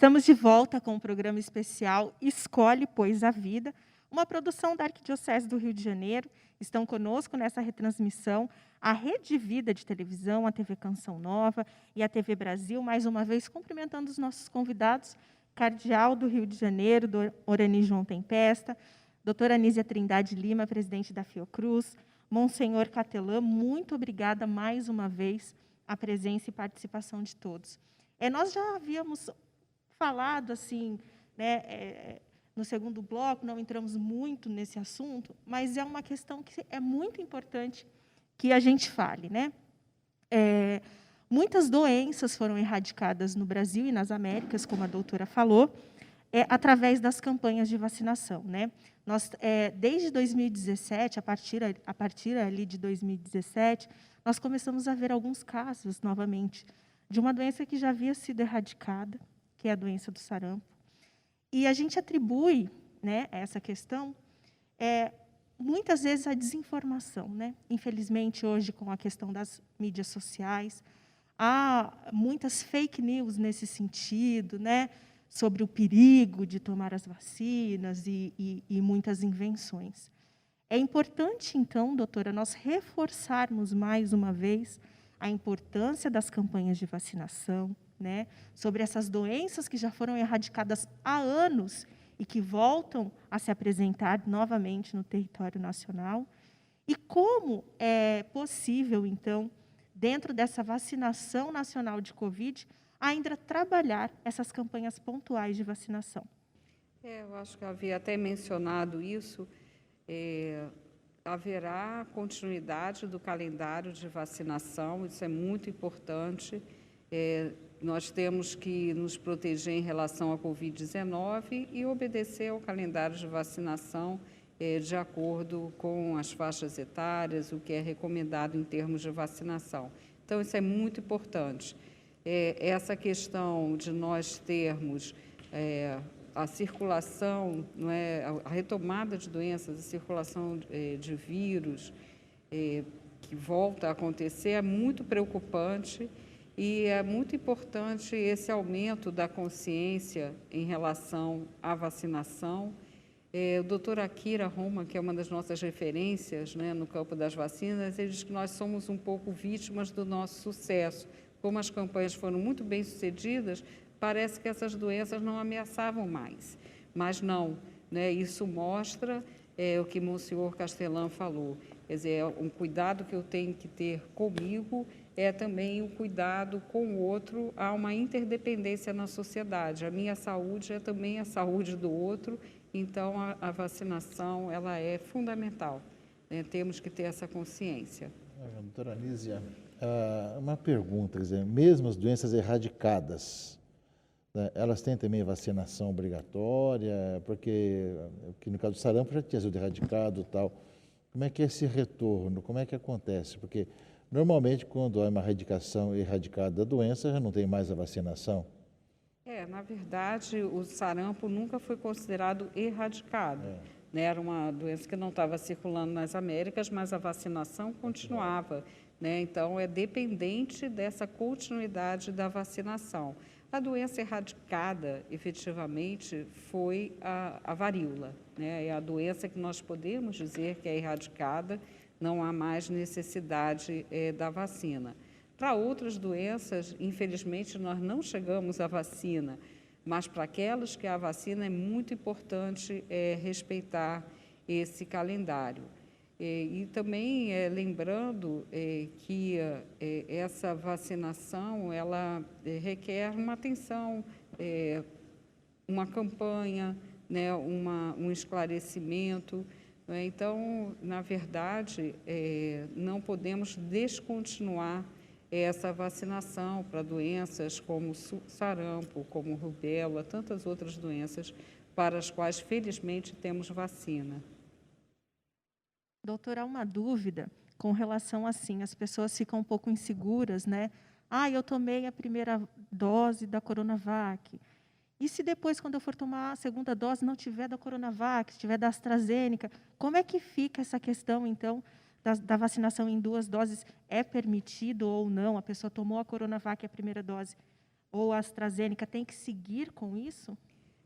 Estamos de volta com o programa especial Escolhe, Pois a Vida, uma produção da Arquidiocese do Rio de Janeiro. Estão conosco nessa retransmissão a Rede Vida de Televisão, a TV Canção Nova e a TV Brasil, mais uma vez cumprimentando os nossos convidados, Cardeal do Rio de Janeiro, do Orani João Tempesta, doutora Anísia Trindade Lima, presidente da Fiocruz, Monsenhor Catelã, muito obrigada mais uma vez a presença e participação de todos. Nós já havíamos falado assim, né, no segundo bloco, não entramos muito nesse assunto, mas é uma questão que é muito importante que a gente fale, né? Muitas doenças foram erradicadas no Brasil e nas Américas, como a doutora falou, através das campanhas de vacinação, né? Nós, desde 2017, a partir ali de 2017, nós começamos a ver alguns casos, novamente, de uma doença que já havia sido erradicada, que é a doença do sarampo. E a gente atribui, né, essa questão, muitas vezes, à desinformação, né? Infelizmente, hoje, com a questão das mídias sociais, há muitas fake news nesse sentido, né, sobre o perigo de tomar as vacinas e muitas invenções. É importante, então, doutora, nós reforçarmos mais uma vez a importância das campanhas de vacinação, né, sobre essas doenças que já foram erradicadas há anos e que voltam a se apresentar novamente no território nacional, e como é possível, então, dentro dessa vacinação nacional de Covid, ainda trabalhar essas campanhas pontuais de vacinação. Eu acho que eu havia até mencionado isso. Haverá continuidade do calendário de vacinação, isso é muito importante. Nós temos que nos proteger em relação à Covid-19 e obedecer ao calendário de vacinação de acordo com as faixas etárias, o que é recomendado em termos de vacinação. Então, isso é muito importante. Essa questão de nós termos a circulação, não é, a retomada de doenças, a circulação de vírus que volta a acontecer é muito preocupante e é muito importante esse aumento da consciência em relação à vacinação. O doutor Akira Roma, que é uma das nossas referências, né, no campo das vacinas, ele diz que nós somos um pouco vítimas do nosso sucesso. Como as campanhas foram muito bem sucedidas, parece que essas doenças não ameaçavam mais. Mas não, né? Isso mostra o que Monsenhor Castelã falou. Quer dizer, um cuidado que eu tenho que ter comigo é também o cuidado com o outro. Há uma interdependência na sociedade. A minha saúde é também a saúde do outro, então a vacinação ela é fundamental. Né? Temos que ter essa consciência. Doutora Anísia, uma pergunta, quer dizer, mesmo as doenças erradicadas, né, elas têm também vacinação obrigatória, porque no caso do sarampo já tinha sido erradicado e tal. Como é que é esse retorno? Como é que acontece? Porque normalmente quando há uma erradicada da doença, já não tem mais a vacinação. Na verdade, o sarampo nunca foi considerado erradicado. Né? Era uma doença que não estava circulando nas Américas, mas a vacinação continuava. Né? Então, é dependente dessa continuidade da vacinação. A doença erradicada, efetivamente, foi a varíola. Né? É a doença que nós podemos dizer que é erradicada, não há mais necessidade da vacina. Para outras doenças, infelizmente, nós não chegamos à vacina, mas para aquelas que a vacina é muito importante respeitar esse calendário. E também lembrando que essa vacinação ela requer uma atenção, uma campanha, né, um esclarecimento. Né? Então, na verdade, não podemos descontinuar essa vacinação para doenças como sarampo, como rubéola, tantas outras doenças para as quais, felizmente, temos vacina. Doutora, há uma dúvida com relação assim, as pessoas ficam um pouco inseguras, né? Eu tomei a primeira dose da Coronavac. E se depois, quando eu for tomar a segunda dose, não tiver da Coronavac, tiver da AstraZeneca, como é que fica essa questão, então, da vacinação em 2 doses? É permitido ou não? A pessoa tomou a Coronavac, a primeira dose, ou a AstraZeneca tem que seguir com isso?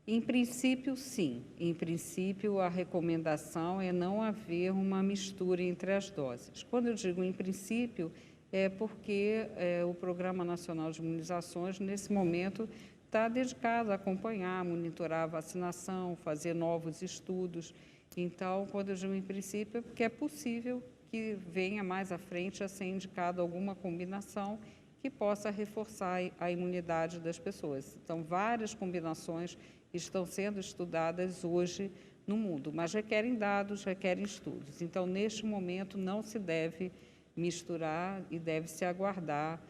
Em princípio, sim. Em princípio, a recomendação é não haver uma mistura entre as doses. Quando eu digo em princípio, é porque o Programa Nacional de Imunizações, nesse momento, está dedicado a acompanhar, monitorar a vacinação, fazer novos estudos. Então, quando eu digo em princípio, é porque é possível que venha mais à frente a ser indicado alguma combinação que possa reforçar a imunidade das pessoas. Então, várias combinações estão sendo estudadas hoje no mundo, mas requerem dados, requerem estudos. Então, neste momento, não se deve misturar e deve-se aguardar,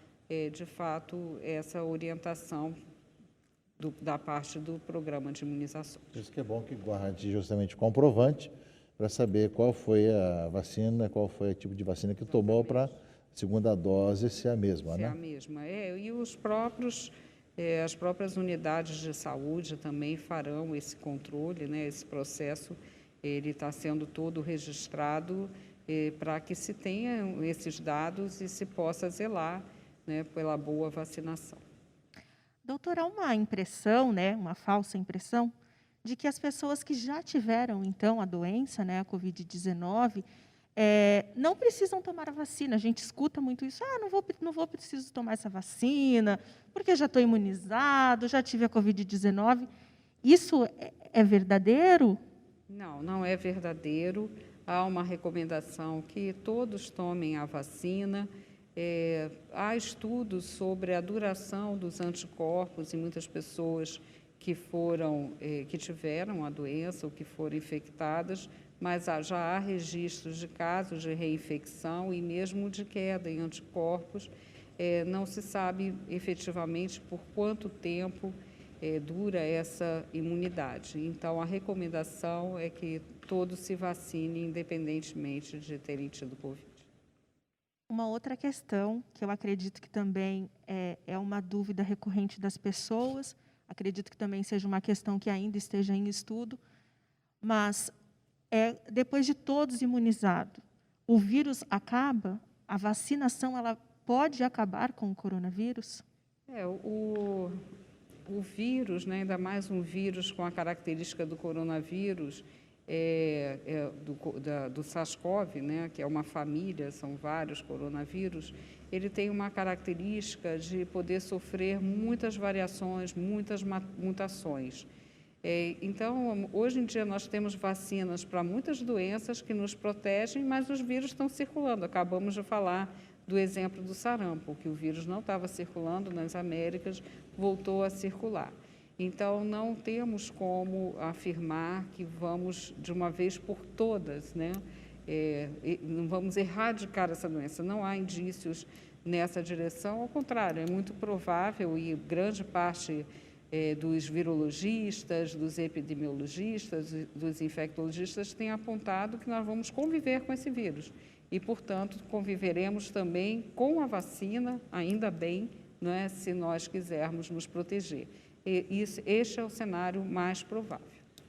de fato, essa orientação da parte do programa de imunização. Por isso que é bom que guarde justamente o comprovante para saber qual foi a vacina, qual foi o tipo de vacina que tomou para a segunda dose ser a mesma, Se né? é a mesma. E as próprias unidades de saúde também farão esse controle, né? Esse processo, ele está sendo todo registrado para que se tenha esses dados e se possa zelar, né, pela boa vacinação. Doutora, há uma impressão, né, uma falsa impressão, de que as pessoas que já tiveram, então, a doença, né, a Covid-19, não precisam tomar a vacina. A gente escuta muito isso. Não vou preciso tomar essa vacina, porque já estou imunizado, já tive a Covid-19. Isso é verdadeiro? Não, não é verdadeiro. Há uma recomendação que todos tomem a vacina. Há estudos sobre a duração dos anticorpos em muitas pessoas que tiveram a doença ou que foram infectadas, mas já há registros de casos de reinfecção e mesmo de queda em anticorpos. Não se sabe efetivamente por quanto tempo dura essa imunidade. Então, a recomendação é que todos se vacinem, independentemente de terem tido Covid. Uma outra questão, que eu acredito que também é uma dúvida recorrente das pessoas, acredito que também seja uma questão que ainda esteja em estudo, mas depois de todos imunizados, o vírus acaba? A vacinação ela pode acabar com o coronavírus? O vírus, né, ainda mais um vírus com a característica do coronavírus, do SARS-CoV, né, que é uma família, são vários coronavírus, ele tem uma característica de poder sofrer muitas variações, muitas mutações. Então, hoje em dia, nós temos vacinas para muitas doenças que nos protegem, mas os vírus estão circulando. Acabamos de falar do exemplo do sarampo, que o vírus não estava circulando nas Américas, voltou a circular. Então, não temos como afirmar que vamos, de uma vez por todas, né, não vamos erradicar essa doença. Não há indícios nessa direção, ao contrário, é muito provável e grande parte dos virologistas, dos epidemiologistas, dos infectologistas têm apontado que nós vamos conviver com esse vírus e, portanto, conviveremos também com a vacina, ainda bem, não é, se nós quisermos nos proteger. Este é o cenário mais provável.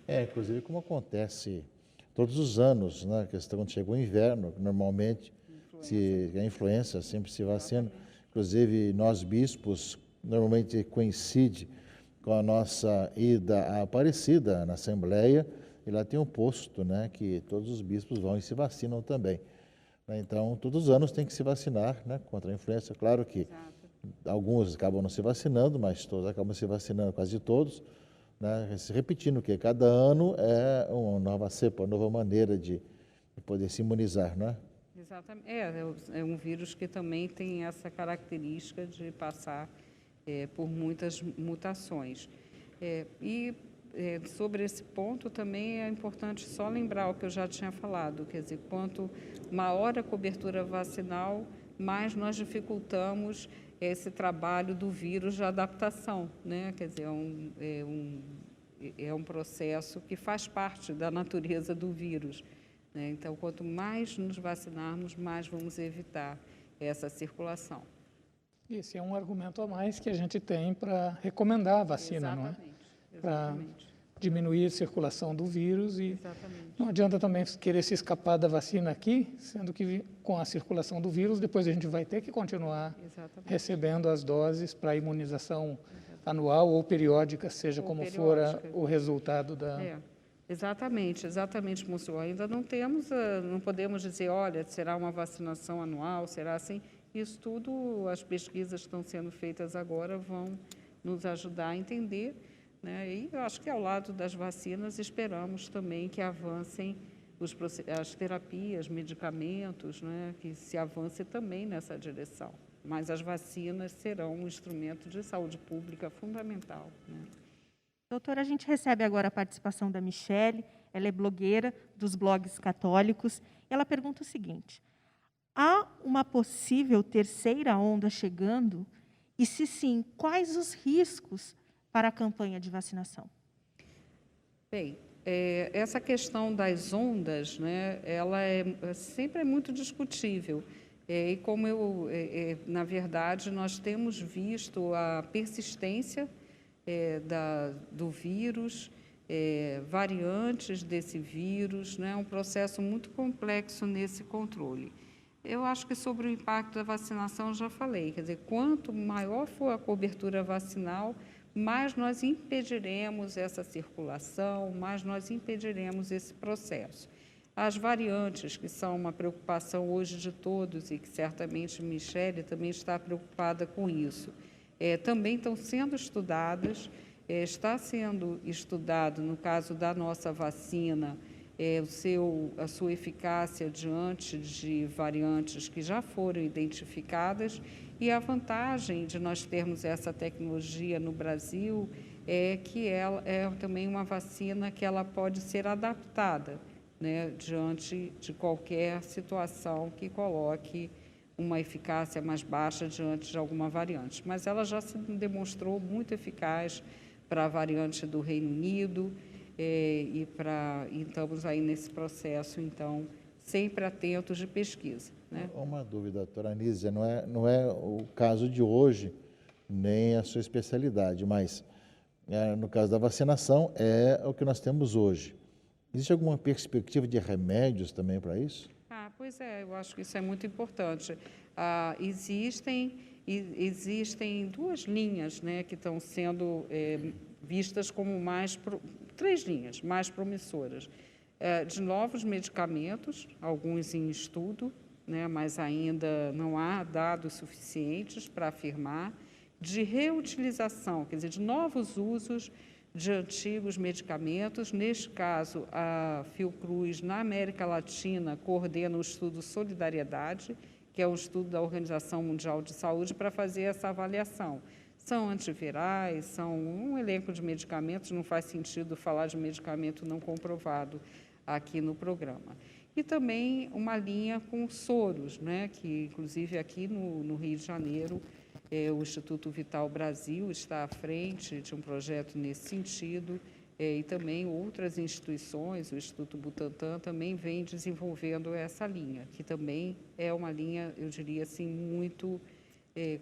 Inclusive como acontece todos os anos, né? A questão quando chega o inverno, normalmente a influenza sempre se vacina. Inclusive nós bispos, normalmente coincide com a nossa ida à Aparecida, na Assembleia, e lá tem um posto, né, que todos os bispos vão e se vacinam também. Então, todos os anos tem que se vacinar, né, contra a influenza. Claro que alguns acabam não se vacinando, mas todos acabam se vacinando, quase todos, né, se repetindo que cada ano é uma nova cepa, uma nova maneira de poder se imunizar, né? Exatamente. É um vírus que também tem essa característica de passar por muitas mutações. Sobre esse ponto também é importante só lembrar o que eu já tinha falado, quer dizer, quanto maior a cobertura vacinal, mais nós dificultamos esse trabalho do vírus de adaptação, né? Quer dizer, é um processo que faz parte da natureza do vírus, né? Então, quanto mais nos vacinarmos, mais vamos evitar essa circulação. Esse é um argumento a mais que a gente tem para recomendar a vacina, Exatamente, não é? exatamente. diminuir a circulação do vírus e Exatamente. não adianta também querer se escapar da vacina aqui, sendo que com a circulação do vírus, depois a gente vai ter que continuar Exatamente. recebendo as doses para a imunização anual ou periódica, seja Ou como periódica. for o resultado da... Exatamente, Monsenhor. Ainda não temos, não podemos dizer, olha, será uma vacinação anual, será assim. Isso tudo, as pesquisas que estão sendo feitas agora vão nos ajudar a entender, né? E eu acho que ao lado das vacinas esperamos também que avancem as terapias, medicamentos, né? Que se avance também nessa direção. Mas as vacinas serão um instrumento de saúde pública fundamental, né? Doutora, a gente recebe agora a participação da Michele, ela é blogueira dos blogs católicos. Ela pergunta o seguinte: há uma possível terceira onda chegando? E se sim, quais os riscos para a campanha de vacinação? Bem, essa questão das ondas, né, ela sempre é muito discutível. E como na verdade, nós temos visto a persistência do vírus, variantes desse vírus, né, um processo muito complexo nesse controle. Eu acho que sobre o impacto da vacinação eu já falei, quer dizer, quanto maior for a cobertura vacinal, mais nós impediremos essa circulação, mais nós impediremos esse processo. As variantes, que são uma preocupação hoje de todos e que certamente Michele também está preocupada com isso, também estão sendo estudadas, está sendo estudado, no caso da nossa vacina, a sua eficácia diante de variantes que já foram identificadas, e a vantagem de nós termos essa tecnologia no Brasil é que ela é também uma vacina que ela pode ser adaptada, né, diante de qualquer situação que coloque uma eficácia mais baixa diante de alguma variante. Mas ela já se demonstrou muito eficaz para a variante do Reino Unido, e estamos aí nesse processo, então, sempre atentos de pesquisa, né? Uma dúvida, doutora Anísia, não é o caso de hoje, nem a sua especialidade, mas no caso da vacinação é o que nós temos hoje. Existe alguma perspectiva de remédios também para isso? Pois é, eu acho que isso é muito importante. Existem duas linhas, né, que estão sendo vistas como três linhas mais promissoras. De novos medicamentos, alguns em estudo, né, mas ainda não há dados suficientes para afirmar, de reutilização, quer dizer, de novos usos de antigos medicamentos. Neste caso, a Fiocruz, na América Latina, coordena o estudo Solidariedade, que é um estudo da Organização Mundial de Saúde, para fazer essa avaliação. São antivirais, são um elenco de medicamentos, não faz sentido falar de medicamento não comprovado aqui no programa. E também uma linha com soros, né, que inclusive aqui no Rio de Janeiro, o Instituto Vital Brasil está à frente de um projeto nesse sentido, e também outras instituições, o Instituto Butantan também vem desenvolvendo essa linha, que também é uma linha, eu diria assim, muito,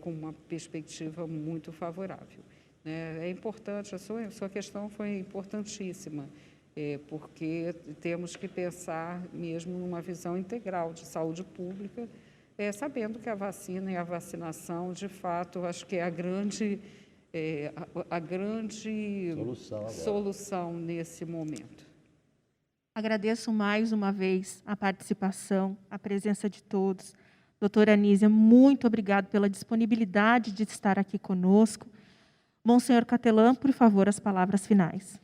com uma perspectiva muito favorável, né? É importante, a sua questão foi importantíssima, porque temos que pensar mesmo numa visão integral de saúde pública, sabendo que a vacina e a vacinação, de fato, acho que é a grande solução nesse momento. Agradeço mais uma vez a participação, a presença de todos. Doutora Anísia, muito obrigado pela disponibilidade de estar aqui conosco. Monsenhor Catelan, por favor, as palavras finais.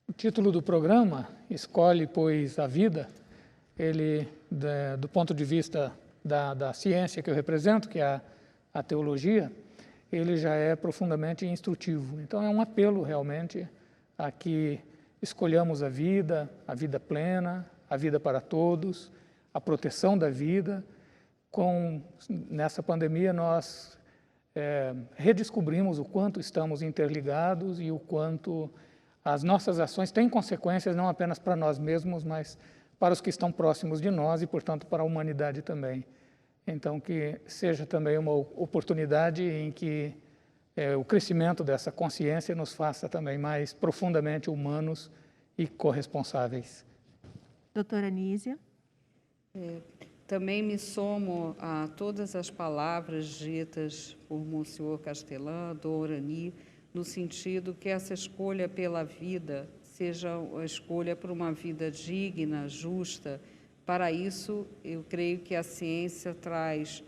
O título do programa, Escolhe, pois, a Vida, ele, do ponto de vista da ciência que eu represento, que é a teologia, ele já é profundamente instrutivo. Então, é um apelo, realmente, a que escolhamos a vida plena, a vida para todos, a proteção da vida. Nessa pandemia, nós redescobrimos o quanto estamos interligados e o quanto as nossas ações têm consequências não apenas para nós mesmos, mas para os que estão próximos de nós e, portanto, para a humanidade também. Então, que seja também uma oportunidade em que o crescimento dessa consciência nos faça também mais profundamente humanos e corresponsáveis. Doutora Anísia. Também me somo a todas as palavras ditas por Monsenhor Castelã, Dom Orani, no sentido que essa escolha pela vida seja a escolha por uma vida digna, justa. Para isso, eu creio que a ciência traz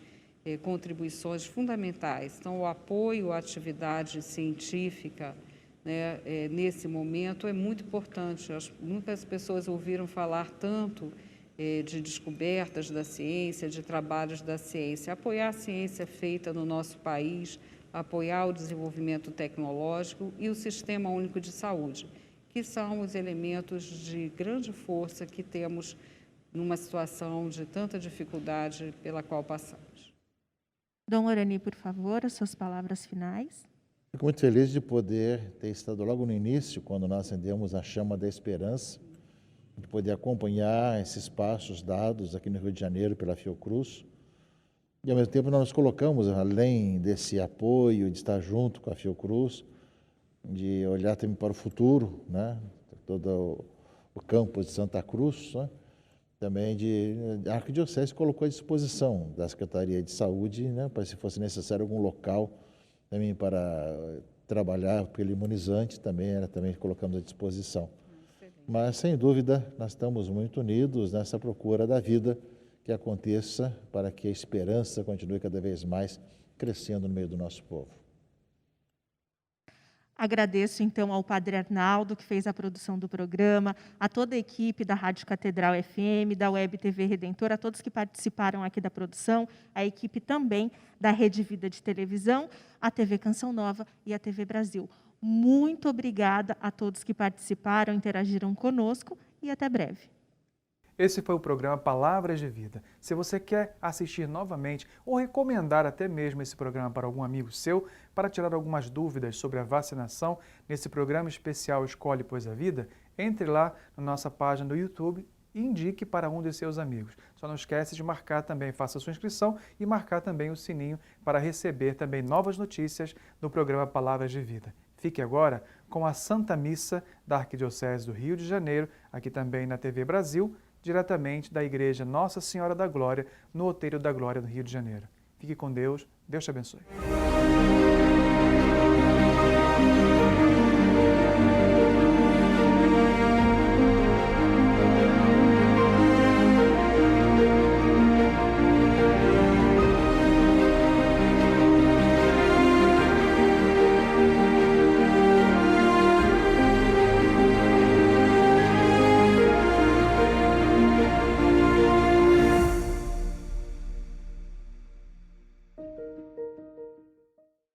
contribuições fundamentais. Então, o apoio à atividade científica, né, nesse momento é muito importante. Muitas pessoas ouviram falar tanto de descobertas da ciência, de trabalhos da ciência. Apoiar a ciência feita no nosso país, apoiar o desenvolvimento tecnológico e o Sistema Único de Saúde, que são os elementos de grande força que temos numa situação de tanta dificuldade pela qual passamos. Dom Orani, por favor, as suas palavras finais. Fico muito feliz de poder ter estado logo no início, quando nós acendemos a chama da esperança, de poder acompanhar esses passos dados aqui no Rio de Janeiro pela Fiocruz. E, ao mesmo tempo, nós nos colocamos, além desse apoio, de estar junto com a Fiocruz, de olhar também para o futuro, né? Todo o campus de Santa Cruz, né? Também a Arquidiocese colocou à disposição da Secretaria de Saúde, né? Para, se fosse necessário, algum local também para trabalhar pelo imunizante, também colocamos à disposição. Mas, sem dúvida, nós estamos muito unidos nessa procura da vida que aconteça para que a esperança continue cada vez mais crescendo no meio do nosso povo. Agradeço, então, ao Padre Arnaldo, que fez a produção do programa, a toda a equipe da Rádio Catedral FM, da Web TV Redentor, a todos que participaram aqui da produção, a equipe também da Rede Vida de Televisão, a TV Canção Nova e a TV Brasil. Muito obrigada a todos que participaram, interagiram conosco e até breve. Esse foi o programa Palavras de Vida. Se você quer assistir novamente ou recomendar até mesmo esse programa para algum amigo seu, para tirar algumas dúvidas sobre a vacinação, nesse programa especial Escolhe Pois a Vida, entre lá na nossa página do YouTube e indique para um de seus amigos. Só não esquece de marcar também, faça sua inscrição e marcar também o sininho para receber também novas notícias do programa Palavras de Vida. Fique agora com a Santa Missa da Arquidiocese do Rio de Janeiro, aqui também na TV Brasil, diretamente da Igreja Nossa Senhora da Glória, no Outeiro da Glória, no Rio de Janeiro. Fique com Deus, Deus te abençoe.